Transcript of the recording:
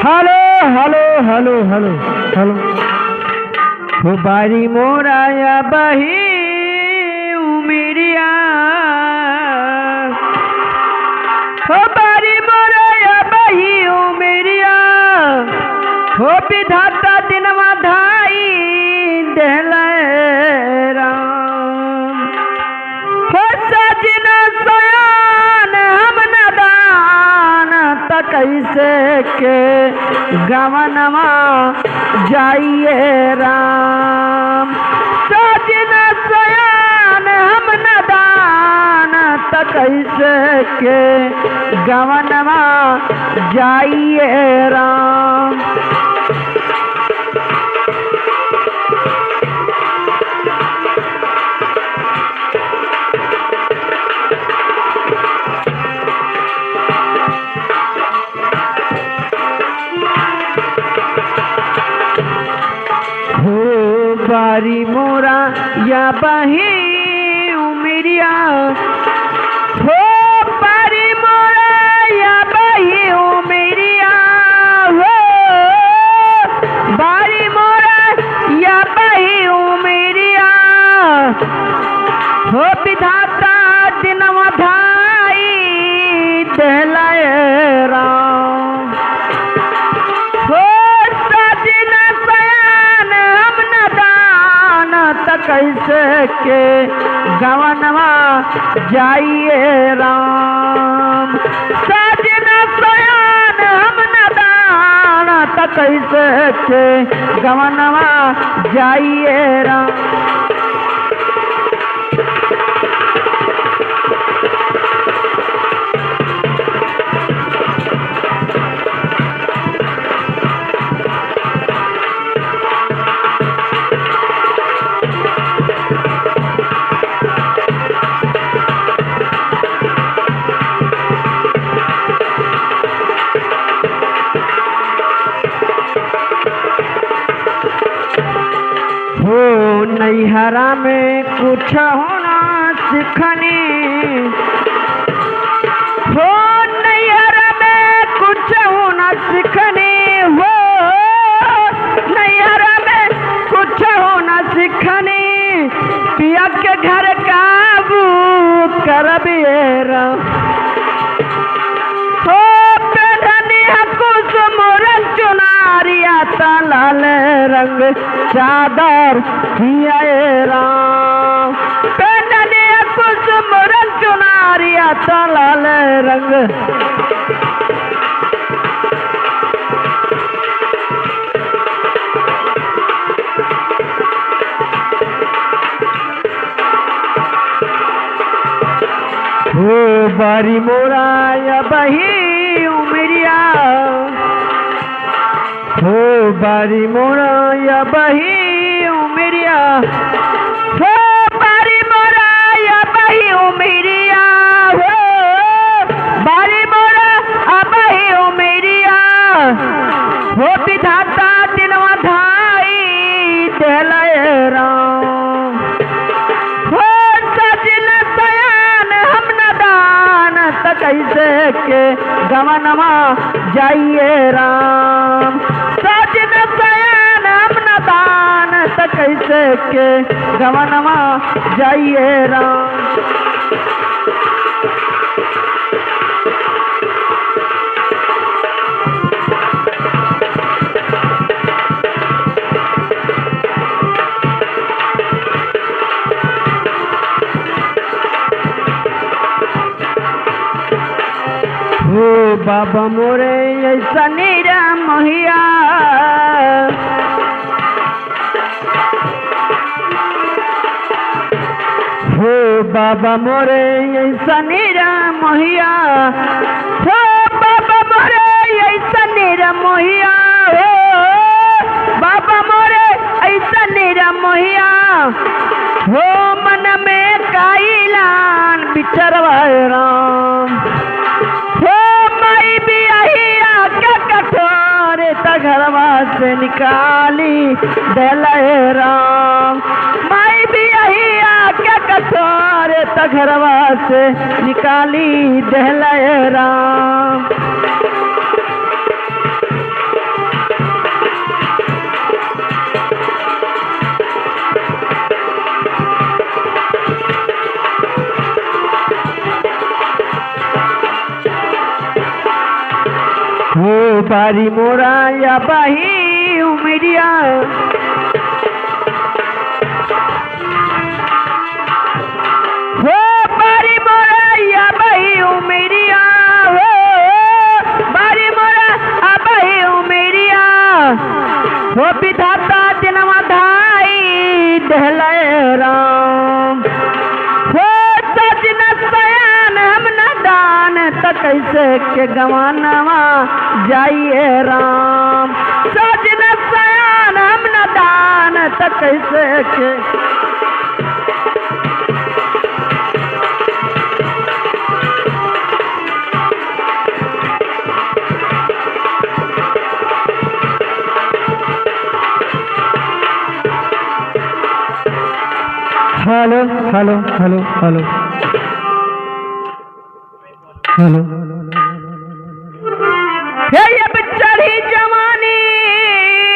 hello hello hello hello hello हो बारी मोराया बही उमिरिया हो बारी मोराया बही उमिरिया हो विधाता दिनवा धाई देले राम हो सजना सयान हम नदान त कैसे के गवनवा जाइए राम सजना सयान हम नदान त कैसे के गवनवा जाइए राम बारी मोरा या बही उमिरिया हो बारी मोरा या बही उमिरिया हो बारी मोरा या बही उमिरिया हो विधाता दिनवा धाई देलाय राम हो सजना सयान हम नदान त कैसे के गवनवा जाइए राम सजना सयान हम नदान त कैसे के गवनवा जाइए राम नैहरा में कुछ होना सीखनी हो नैहरा में कुछ होना सीखनी हो नैहरा में कुछ होना सीखनी पिया के घर काबू करबिएरा हो पेढ़नी कुछ मोरन चुनारिया लाल रंग चादर किया राम पेढ़नी कुछ मोरन चुनारिया लाल रंग हो बारी मोरा या बही उमिरिया हो बारी मोरा या बही उमिरिया हो बारी मोरा या बही उमिरिया हो बारी मोरा या बही उमिरिया हो विधाता दिनवा धाई देलाय राम हो सजना सयान हम नदान त कैसे के गवनवा जाइए राम सजना सयान हम नदान त कैसे के गवनवा जाइए राम हो बाबा मोरे ऐसा नीरा महिया हो बाबा मोरे ऐसा नीरा महिया हो बाबा मोरे ऐसा नीरा महिया हो बाबा मोरे ऐसा नीरा महिया हो मन में काइलान बिचरवाए राम घरवा से निकाली देलाय राम माई भी यही आके कठोर त घरवा से निकाली देलाय राम हो बारी मोरा या बाही उमरिया हो बारी मोरा या बाही उमरिया हो बारी मोरा या बाही उमरिया हो विधाता जन्म धाई दहले राम हो सजन सयान हम न दान त कैसे के गवानवा जाइए राम सजन सयान हम न दान त कैसे के hello hello hello hello hello ये चढ़ी जमा